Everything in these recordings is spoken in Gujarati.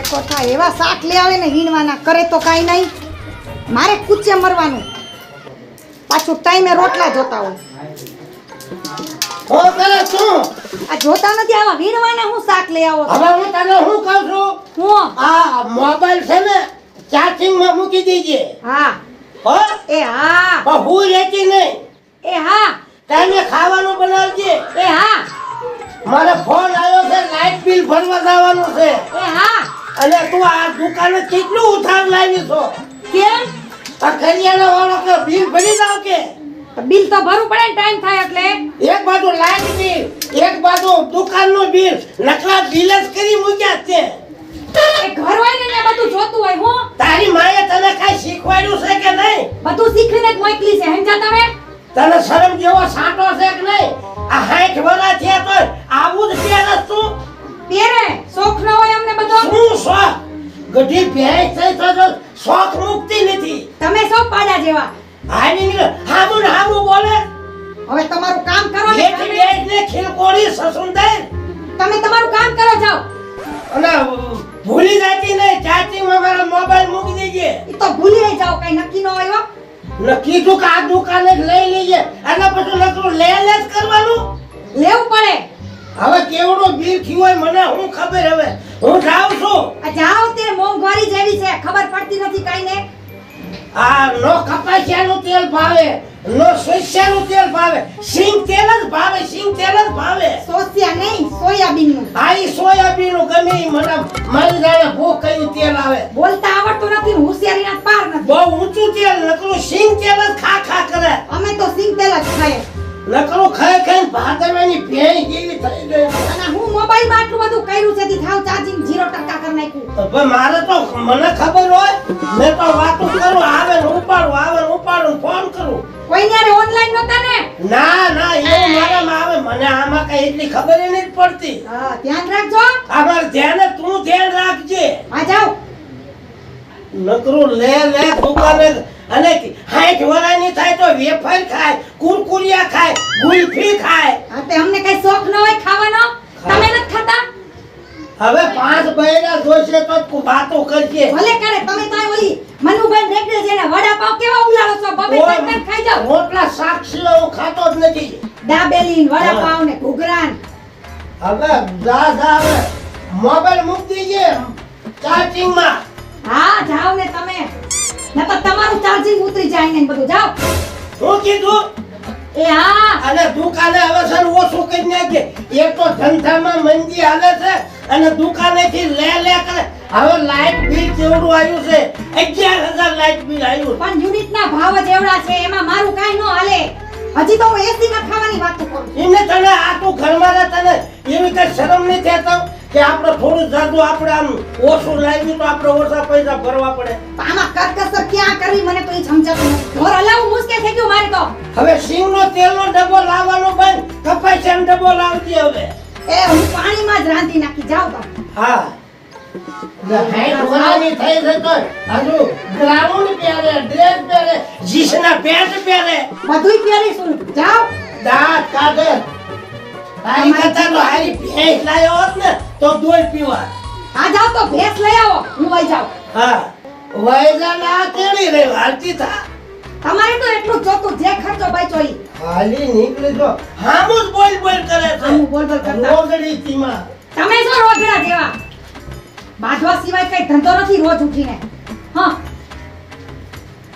ટેકો થાય એવા શાક લઈ આવે ને હીણવાના કરે તો કાંઈ નહીં. મારે કૂચે મરવાનું, પાછું ટાઈમે રોટલા જોતા હોય. ઓ કરે શું આ જોતા નથી આવા વીણવાના હું શાક લઈ આવો છો? હવે હું તને શું કહું છું હું આ મોબાઈલ છે ને ચાર્જિંગ માં મૂકી દેજે હા હો એ હા પણ હું રહેતી નહીં એ હા ટાઈમે ખાવાનું બનાવજે એ હા મારે ફોન આવ્યો છે લાઇટ બિલ ભરવા જવાનું છે એ હા. અને તું આ દુકાને કેટલું ઉધાર લાવી છો કેમ? આ કરિયાણા વાળો કે બિલ ભરી જાવ કે બિલ તો ભરવું પડે ને ટાઈમ થાય એટલે. એક બાજુ લાઇટ બિલ એક બાજુ દુકાનનું બિલ નકલા બિલ જ કરી મૂક્યા છે એ ઘર હોય ને ત્યાં બધું જોતું હોય. હું તારી માએ તને કઈ શીખવાડ્યું છે કે નહીં બધું શીખીને જ મોકલી છે. સમજા તમે? તને શરમ જેવો સાટો છે કે નહીં આ 60 વર્ષ થયા તો આવું જ પહેરસ તું પહેરે શોખ ન હોય અમને બધો. શું શોખ ગઢી ભેંસ છે તો શોખ મુક્તિ નથી તમે સૌ પાડા જેવા. હાની હામુ બોલે હવે તમારું કામ કરો ને. લેતી બેસને ખીલકોડી સસુંદર તમે તમારું કામ કરો જાઓ. અને ભૂલી જાતી નહીં ચાચીમાં મારા મોબાઈલ મૂકી દેજે એ તો ભૂલી જાઓ, કઈ નક્કી ન હોય. ન કીધું કે આ દુકાને જ લઈ લેજે અને પછી નકરું લે જ કરવાનું લેવું પડે. હવે કેવડો બિલ થયું હોય મને હું ખબર હવે હું જાઉં છું આ જાઓ તે મોંઘવારી જેવી છે, ખબર પડતી નથી કાઈ ને. આ નો કપાસિયાનું તેલ ભાવે નો સોસિયાનું તેલ ભાવે સિંગ તેલ જ ભાવે સિંગ તેલ જ ભાવે સોસિયા નહીં, સોયાબીન નું. આ ઈ સોયાબીનનું ગમે ઈ મને મારી જાણે ભૂખ કયું તેલ આવે બોલતા આવડતું નથી, હોશિયારીના પાર નથી. બહુ ઊંચું તેલ નકરું સિંગ તેલ જ ખા કરે અમે તો સિંગ તેલ જ ખાઈએ. નકરું ખાઈ ભાદરવાની ભેંસ જેવી થઈ ગઈ અને હું મોબાઈલ માં આટલું બધું કર્યું છે, થાવ ચાર્જિંગ 0% કરી નાખ્યું. પણ મારે તો મને ખબર હોય મેં તો વાતો કરું આવે ને ઉપાડું ફોન કરું કોઈ ને ઓનલાઈન નહોતા ને? ના એવું મારામાં આવે મને આમાં કઈ એટલી ખબર ય નથી પડતી હા, ધ્યાન રાખજો. અમાર ધ્યાન તું ધ્યાન રાખજે આ જાઓ. નકરું લે દુકાને અને 60 વર્ષની થાય તો વેફર ખાય કુરકુરિયા ખાય ગુલ્ફી ખાય હા, તે અમને કઈ શોખ ન હોય ખાવાનો? તમે નથી ખાતા? હવે 5 બૈરા જોશે તો તું વાતો કરજે ભલે કરે. તમે તો ઓલી મનુભાઈ રેકડે છે ને વડાપાવ કેવા ઉલાળો છો? બબે ત્રણ ખાઈ જાઓ. રોટલા સાક્ષીઓ હું ખાતો જ નથી દાબેલી વડાપાવ ને ઘૂઘરા. હવે જા હવે મોબાઈલ મૂકી દેજે ચાર્જિંગ માં હા, જાઓ ને તમે. નકર તમારું ચાર્જિંગ ઉતરી જાય ને બધું. જાઓ. હું કીધું એ હા. અને દુકાને હવે સર ઓછું કરી નાખજે એક તો ધંધામાં મંદી હાલે છે અને દુકાનેથી લે કરે હવે લાઇટ બિલ કેવડું આવ્યું છે 11,000 લાઇટ બિલ આવ્યું પણ યુનિટના ભાવ જ એવડા છે, એમાં મારું કાઈ ન હાલે. હજી તો હું એસી માં ખાવાની વાત કરું. એને તને આ તું ઘરમાં રહે તને એવી કઈ શરમ નહીં થતો કે આપણે થોડું જાદુ આપણે આમ ઓછું લાવ્યું તો આપણે ઓછા પૈસા ભરવા પડે. આમાં કરકસર ક્યાં કરવી મને તો એ સમજાતું નથી. ઘર હલાવવું મુશ્કેલ થઈ ગયું મારે તો. હવે સિંગનો તેલનો ડબ્બો લાવવાનો બંધ કપાસિયાનો ડબ્બો લાવજે હવે એ હું પાણીમાં જ રાંધી નાખી. જાઓ તો. હા થઈ છે તો હજુ ગ્રાઉન્ડ પહેરે ડ્રેસ પહેરે જીસના પેન્ટ પહેરે બધુંય પહેરીશું. જાઓ. દાંત કાઢે તારી કરતા તો હારી ભેંસ લાયો હોત ને તો દોઈ પીવા આ જાઓ તો ભેંસ લઈ આવો. હું વઈ જાઉં. હા વૈજાના કેડી રે હાલતી થા તમારે તો એટલું જ જોતું જે ખર્ચો બચ્યો ઈ. હાલી નીકળી તો હામું જ બોલ કરે છે આનું બોલ કરતા. રોગડી તીમાં તમે શું રોજડા જેવા બાંધવા સિવાય કઈ ધંધો નથી રોજ ઉઠીને. હા,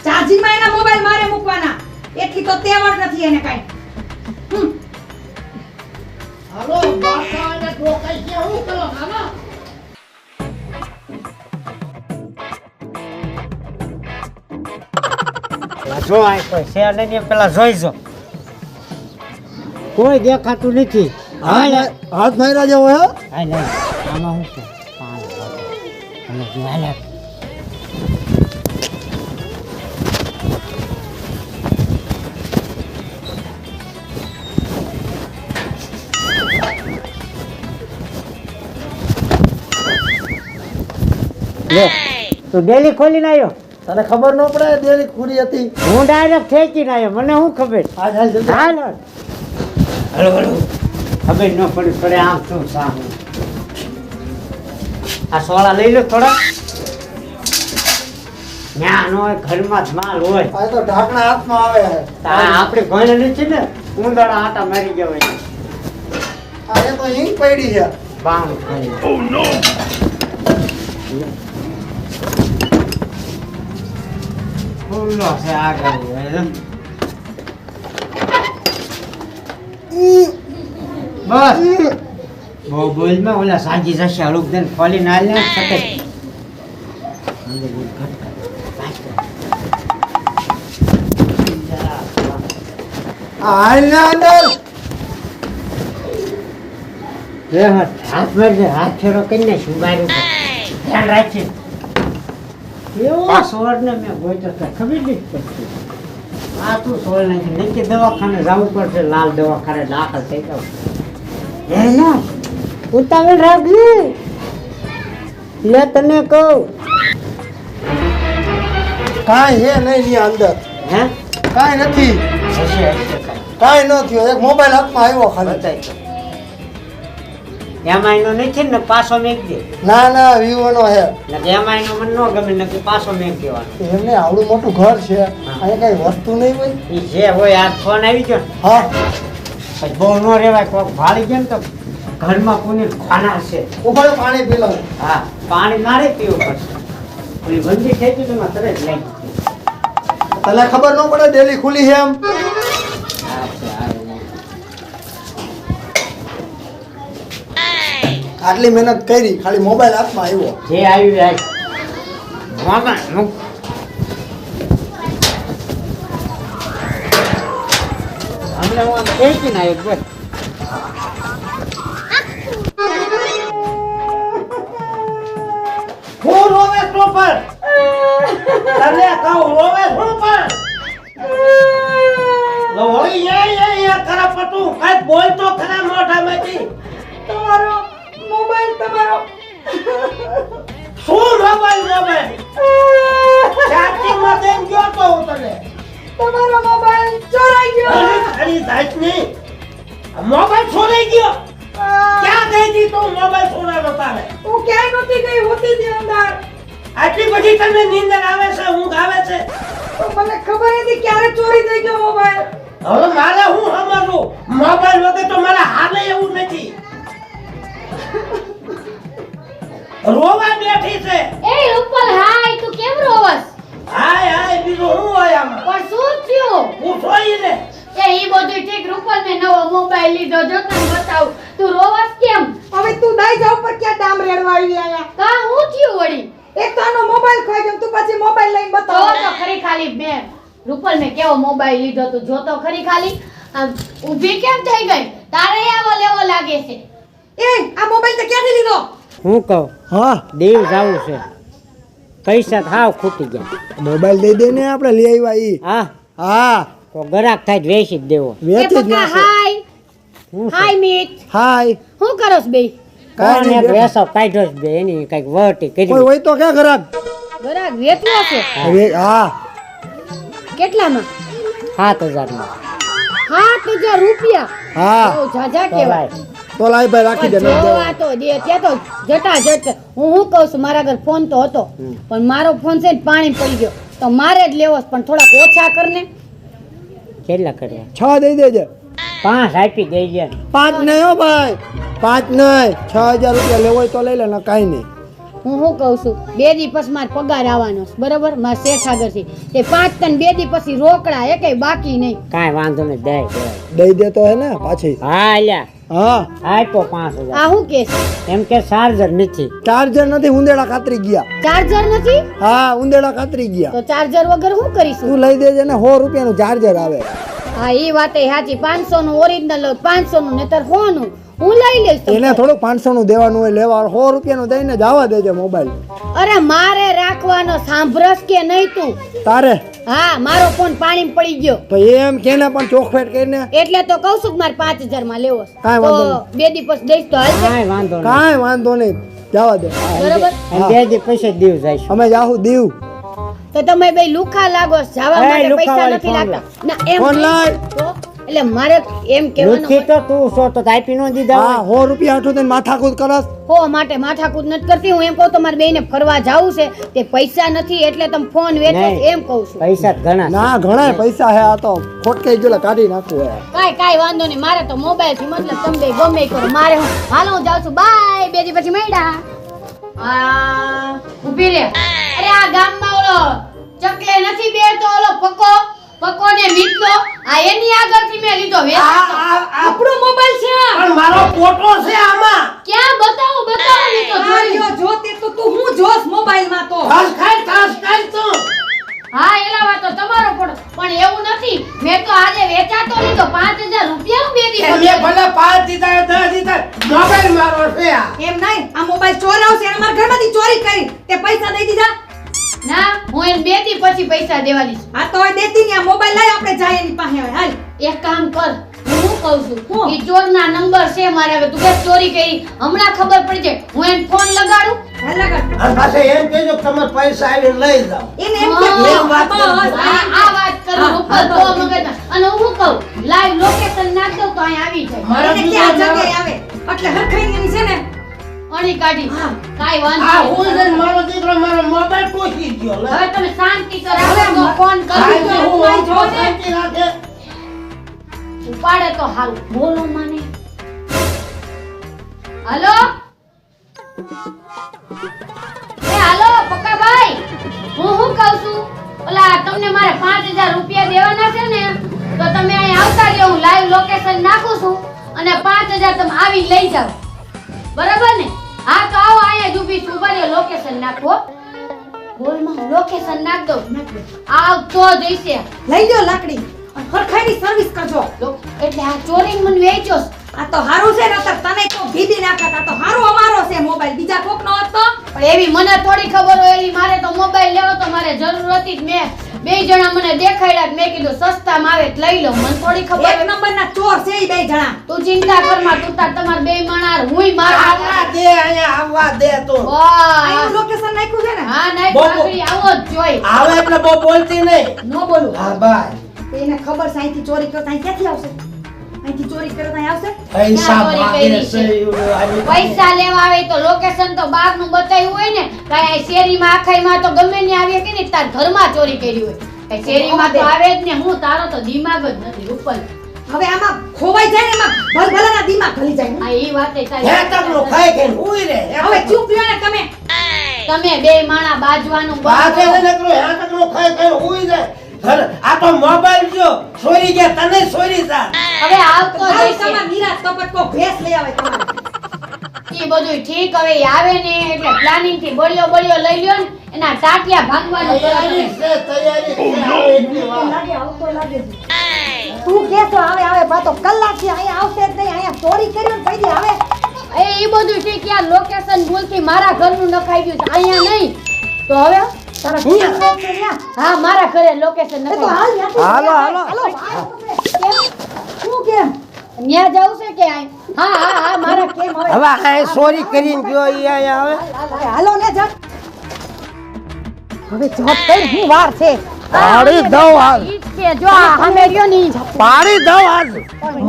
ચાર્જિંગ માં એના મોબાઈલ મારે મૂકવાના એટલી તો તેવડ નથી એને કઈ. હાલો બાપાને ટોકાઈ કે હું કરો હાલો જો આ કોઈ શેર લઈને પેલા જોઈજો કોઈ દેખાતું નથી. હાથ માર્યા જેવો હે હા નહીં આમાં શું છે અને હાલે તું ડેલી ખોલીને આવ્યો? તને ખબર ન પડે ડેલી ખુરી હતી હું ડાયરેક્ટ ઠેકીને આવ્યો, મને શું ખબર? હાલ જલ્દી હાલો ખબર ન પડી પડે આમ શું સામે આ સોળા લઈ લો થોડા. ના નો હોય, ઘરમાં જ માલ હોય. આ તો ઢાંકણા હાથમાં આવે છે. આ આપણે ભણે નથી ને, ઉંદરડા આટા મારી ગયા હોય. આ એ તો ઈંટ પડી છે. બામ ખાઈ. ફૂલો છે આગળ હોય. બસ બહુ બોલમાં ઓલા સાજી જશે હળુક દે ખોલી ના લે સકે. હાલ ના અંદર. હાથ મારજે, હાથ ફેરો કરીને સુગાર્યું ધ્યાન રાખજે. એવો સોળ ને મેં ગોઈતો તો ખબર નહીં પડતી. આ તું સોળ નથી, નહીં કે દવાખાને જવું પડશે, લાલ દવાખાને દાખલ થઈ જાવ. હે ના ઉતાવળ રાખજે. લે તને કહું. કાંઈ છે નહીં ની અંદર. હે કાંઈ નથી. હશે હશે કાંઈ. કાંઈ ન થયું. એક મોબાઈલ હાથમાં આવ્યો ખાલી. બતાય તો. એમાં એનો નથી ને પાછો મેક દે. ના ના વિવોનો છે. ને એમાં એનો મને ન ગમે ને કે પાછો મેક દેવાનો. એમને આવડું મોટું ઘર છે, અહીંયા કઈ વસ્તુ નહીં હોય. ઈ જે હોય આ ફોન આવી ગયો ને હા પછી બહુ ન રેવાય. કોક ભાળી ગયા ને તો ઘરમાં કોની ખાના છે. ઉભા પાણી પી લો. હા પાણી મારે પીવું પડશે. ઓલી બંધી થઈ ગઈ તો એમાં તરત લઈ ગઈ. તને ખબર ન પડે ડેલી ખુલી છે એમ. આટલી મહેનત કરી, ખાલી મોબાઈલ હાથમાં આવ્યો. જે આવ્યું આજ મામા મુક. હમણે હું આમ ખેંચીને આવ્યો બસ. હું રોવે છો પણ તને કહું રોવે છું પણ લોહી એ ખરા પતું કઈ બોલ તો ખરા મોઢામાંથી તમારો મોબાઈલ તમારો શું મોબાઈલ ચાર્જિંગ માં દેન ગયો તો હું તને તમારો મોબાઈલ ચોરાઈ ગયો. ખરી જાત નહીં મોબાઈલ છોડાઈ ગયો ક્યાં ગઈ હતી તું મોબાઈલ છોડાનો તારે હું ક્યાંય નહોતી ગઈ, હોતી હતી અંદર. આટલી બધી તને નીંદર આવે છે ઊંઘ આવે છે તો મને ખબર હતી ક્યારે ચોરી થઈ ગયો મોબાઈલ. હવે મારે હું સમજવું મોબાઈલ વગર તો મારા હાલે એવું નથી રોવા બેઠી છે એ ઉપર હાય તું કેમ રોવસ? હાય હાય બીજું હું હોય આમાં પણ શું થયું? પૂછો ઈ ને એ ઈ બધું ઠીક, રૂપલ મેં નવો મોબાઈલ લીધો, જો તને બતાવું. તું રોવસ કેમ? હવે તું દઈ જા ઉપર ક્યાં ડામ રેડવા આવી આયા. કા હું થયું વળી? એક તો આનો મોબાઈલ ખોઈ ગયો, તું પછી મોબાઈલ લઈને તો બતાવ. તો ખરી ખાલી મેં રૂપલ મેં કેવો મોબાઈલ લીધો, તું જો તો ખરી ખાલી. આમ ઊભી કેમ થઈ ગઈ? તારે આવો લેવો લાગે છે. એ આ મોબાઈલ તે ક્યાંથી લીધો? હું કહું હા દેવ જવું છે, પૈસા હાવ ખૂટી ગયા. મોબાઈલ દઈ દે ને, આપણે લઈ આવ્યા ઈ. હા હા તો ગરાક થાય જ વેચી જ દેવો. એ વેચી જ પપ્પા નાખે. હાય હું છે? હાય મીત, હાય. શું કરોસ બે? કાંઈ કોણ નહીં, એક બેઠા. વેસો કાઢ્યો જ બે, એની કઈક વટી કોઈ કરી. હોય તો ક્યાં ખરાબ. ગરાક વેચવો છે હવે હા કેટલામાં? 7,000 માં. 7,000 રૂપિયા? હા બહુ ઝાઝા તો કહેવાય. ભાઈ, તો લાઈ ભાઈ રાખી દે. પણ જો આ તો દે ત્યાં તો જટાજટ. હું કહું છું, મારા ઘર ફોન તો હતો પણ મારો ફોન છે ને પાણી પડી ગયો, તો મારે જ લેવો છે, પણ થોડાક ઓછા કરને. કેટલા કરવા? 6 દઈ દેજે. 5 આપી દેજે. 5 નહીં હો ભાઈ, 5 નહીં. 6,000 રૂપિયા લેવો હોય તો લઈ લે, ને કાંઈ નહીં. હું શું કહું છું, 2 દી પછી મારે પગાર આવવાનો છે, બરોબર? મારા શેઠ આગળથી તે 5 તને 2 દી પછી રોકડા એ કઈ બાકી નહીં. કાંઈ વાંધો નહીં, દે દે. દઈ દે તો હે ને પાછી. હા અલ્યા હા આપ્યો 5,000. આ શું કે છે? એમ કે ચાર્જર નથી. ચાર્જર નથી, ઉંદેડા કાતરી ગયા. ચાર્જર નથી? હા ઉંદેડા કાતરી ગયા. તો ચાર્જર વગર શું કરીશું? તું લઈ દેજે ને, 100 રૂપિયાનું ચાર્જર આવે. હા એ વાતે સાચી. 500 નું ઓરિજિનલ લઉં, 500 નું નહીતર 100 નું હું લઈ લઈશ. તો એને થોડું 500 નું દેવાનું હોય, લેવા 100 રૂપિયાનું દઈને જવા દેજે મોબાઈલ. અરે મારે રાખવાનો, સાંભળસ કે નહીં તું? તારે હા મારો ફોન પાણી પડી ગયો તો એમ કેને પણ ચોખફેટ કરીને. એટલે તો કહું છું કે મારે 5,000 માં લેવો છે. કાંઈ તો વાંધો 2 દી પછી દઈશ તો હાલશે, કાંઈ વાંધો નહીં. કાંઈ વાંધો નહીં, જવા દે. બરોબર? એમ બે દી પછી દીવ જઈશું. અમે જાહુ દીવ. તો તમે બે લુખા લાગો છો, જવા એ માટે લુખા પૈસા વાળી નથી ફોન લાગતા. ના એમ ફોન નહીં. લાય. તો એટલે મારે એમ કહેવાનું લુચ્છી તો તું છો તો આપી નો દીધા હા હોય. 100 રૂપિયા હાટું થઈને માથાકૂટ કરસ હો માટે માથાકૂટ નથી કરતી. હું એમ કહું તમારે બેયને ફરવા જાવું છે તે પૈસા નથી એટલે તમે ફોન વેચો છો, નહીં. એમ કહું છું. પૈસા જ ઘણા છે. ના ઘણા પૈસા હે આ તો ખોટકાઈ ગયેલા કાઢી નાખવું હે કાંઈ વાંધો નહીં. મારે તો મોબાઈલ થી મતલબ તમે બે ગમે ઈ કરો. મારે હું હાલો હું જાઉં છું. બાય. 2 દી પછી મળ્યા. ઊભી રે. અરે આ ગામમાં ઓલો ચકલે નથી બેરતો ઓલો પકો ને મીઠો આ એની આગળથી મેં લીધો આપણો મોબાઈલ છે આ. પણ મારો ફોટો છે આમાં. ક્યાં બતાવો લીધો આ લ્યો, જો તે તો તું હું જોસ મોબાઈલમાં તો ખાસ ખાઈ તું. હા એલાવા તો તમારો પણ એવું નથી. મેં તો આજે વેચાતો લીધો 5000 રૂપિયા બે દી મેં ભલે 5 દીધા 10 દીધા મોબાઈલ મારો છે આ. એમ નહીં, આ મોબાઈલ ચોરાવશે અને મારા ઘરમાંથી ચોરી કરી તે પૈસા દઈ દીધા. ના હું એને 2 દી પછી પૈસા દેવાની છું. આ તો હવે દેતી ની, આ મોબાઈલ લઈ આપણે જાય એની પાસે હવે હાલ. એક કામ કર, હું કહું છું હું? ઈ ચોરના નંબર છે મારે. હવે તું કે ચોરી કરી હમણાં ખબર પડી જાય. હું એને ફોન લગાડું. હાલ લગાડ. અને પાછા એમ કહેજો કે તમે પૈસા આવીને લઈ જાઓ. એને એમ કે હા, એમ વાત બસ, આ વાત કરું હા, ઉપર હા, તો બસ. મગજમાં. અને હું કહું લાઈવ લોકેશન નાખ દઉં તો અહીં આવી જાય. મારા એને બીજા ક્યાં જવાબ- જગ્યાએ આવે એટલે હરખાઈ એની છે ને. અણી કાઢી. હા. કાંઈ આ વાંધો હું નહીં. જઈને મારો દીકરો મારો મોબાઈલ પૂછી ગયો લે. હવે તમે શાંતિ તો રાખો તો ફોન ખાઈ કરું તો છું. હું જો ને. શાંતિ રાખે. ઉપાડે તો હારું. બોલો મને. હાલો હાલો પક્કાભાઈ, હું કહું છું ઓલા તમને મારે 5000 રૂપિયા દેવાના છે ને તો તમે અહીં આવતા રહ્યો. હું લાઈવ લોકેશન નાખું છું અને 5000 તમે આવી લઈ જાઓ. બરાબર ને? હા તો આવો અહીંયા જ ઊભી છું. ઉભા રહ્યો, લોકેશન નાખો. બોલમાં લોકેશન નાખ દઉં. આવ તો જઈશે. લઈ લ્યો લાકડી અને હરખાઈની સર્વિસ કરજો. એટલે આ ચોરી મને વેચ્યો છે. આ તો હારું છે ને, અત્યારે તને તો ભીડી નાખત. આ તો હારો અમારો છે મોબાઈલ, બીજા કોકનો હોત તો. પણ એવી મને થોડી ખબર હોય. એલી મારે તો મોબાઈલ લેવો તો મારે જરૂર હતી જ. મેં 2 જણા મને દેખાડ્યા. મેં કીધું સસ્તામાં આવે તો લઈ લો. મને થોડી ખબર એક હોય. નંબરના ચોર છે ઈ 2 જણા. તું ચિંતા કર માં. તું તાર તમાર 2 માણાર હુંય મારા. આવવા દે અહીંયા આવવા દે તું. આનું વાહ. લોકેશન નાખ્યું છે ને. હા નહીં બહુ- પાઘડી આવો જ જોઈ. આવે એટલે બહુ બોલતી નહીં. નો બોલું. હા ભાઈ એને ખબર છે અહીંથી ચોરી કરતા અહીં ક્યાંથી આવશે? અહીંથી ચોરી કરતા અહીં આવશે? પૈસા ચોરી માગે કરી છે. છે આવી. પૈસા લેવા આવે તો લોકેશન તો બહારનું બતાવ્યું હોય ને. કાંઈ આ શેરીમાં આખાઈમાં તો ગમે ને આવી કે ને તાર ઘરમાં ચોરી કરી હોય. કાંઈ શેરીમાં તો આવે જ ને. હું તારો તો દિમાગ જ નથી ઉપર. હવે આમાં ખોવાઈ જાય ને, એમાં ભલભલાના દિમાગ ઘલી જાય. આ ઈ વાતે હે તકનો ખાઈ ખાઈને ઉઈ રે. હવે ચૂપ રહ્યો ને તમે. તમે 2 માણા બાજવાનું બાપે બંધ ને કરો. નકરો હે તકનો ખાઈ ખાઈને ઉઈ જાય. આ તો મોબાઈલ જો ચોરી ગયા તને ચોરી જા. હવે આવતો હાલ જઈશે. તમાર નિરાશ તપટકો ભેંસ લઈ આવે તમારે. ઈ બધું ઠીક. હવે ઈ આવે ને એટલે પ્લાનિંગ થી બળિયો લઈ લ્યો ને એના ટાટિયા ભાંગવાનું કરો તૈયારી તમે. છે તૈયારી છે. આવે એટલી વાર. લાગે આવતો લાગે છે. તું કેસો આવે પાછો કલાકથી અહીંયા આવશે જ નહીં. અહીંયા ચોરી કરી ને પછી આવે. ઈ બધું ઠીક. યાર લોકેશન ભૂલથી મારા ઘરનું નખાઈ ગયું છે. અહીંયા નહીં તો હવે તારા ઘીયા શોખ છે ન્યા. હા મારા ઘરે લોકેશન એ તો નખાઈ હાલ ન્યાથી હાલો, હાલો. કેમ? શું કેમ? ન્યા જવું છે કે આય? હા મારા કેમ હવે હવે આ ચોરી કરીને ગયો ઈ અહીંયા આવે. હાલો ને જા. હવે જોત કઈ હું વાર છે. પાડી દઉં હાલ. ઈ જ છે. જો આ સામે રહ્યો ને ઈ જ. પાડી દઉં હાલ.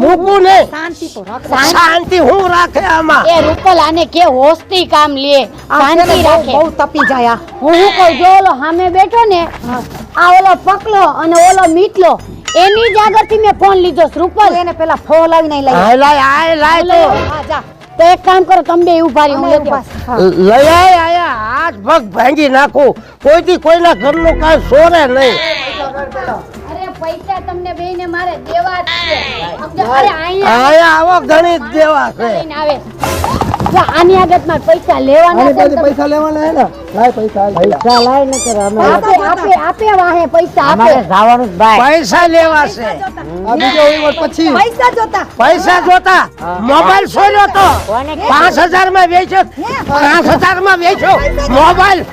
મૂકું નહીં. શાંતિ તો રાખ. શાંતિ હું રાખે આમાં. એ રૂપલ આને કે હોસ્તી કામ લે. શાંતિ રાખે. બહુ તપી જાય આ. હું કહું જો ઓલો સામે બેઠો ને આ ઓલો પકલો અને ઓલો મીટલો એની જ આગળથી મેં ફોન લીધો છે. રૂપલ એને પેલા ફોન લાવીને લઈ હાય લાય આય લાય તો. હા જા. તો એક કામ કરો તમે બે ઉભા રહ્યો. હું અમે લેતી આવું. ઉભા. હા. લઈ આય આયા હાથ પગ ભાંગી નાખું. કોઈથી કોઈના ઘરનું કાંઈ સોરે નહીં. અરે પૈસા તમને બેયને મારે દેવા જ છે. અરે અહીંયા આયા આવો ઘણી જ દેવા છે. લઈને આવે. જો આની આગળ માં પૈસા લેવાના આની છે પાસે ને પૈસા લેવાના હે ને લાય પૈસા હાલ. પૈસા લાય ને કરે અમે આપે વાહે પૈસા અમારે આપે. જવાનું જ ભાઈ. પૈસા લેવા છે. આ બીજો વહીવટ પછી પૈસા જોતા. પૈસા જોતા. મોબાઈલ સોર્યો તો કોને 5000 માં વેચ્યો. 5000 માં વેચ્યો મોબાઈલ.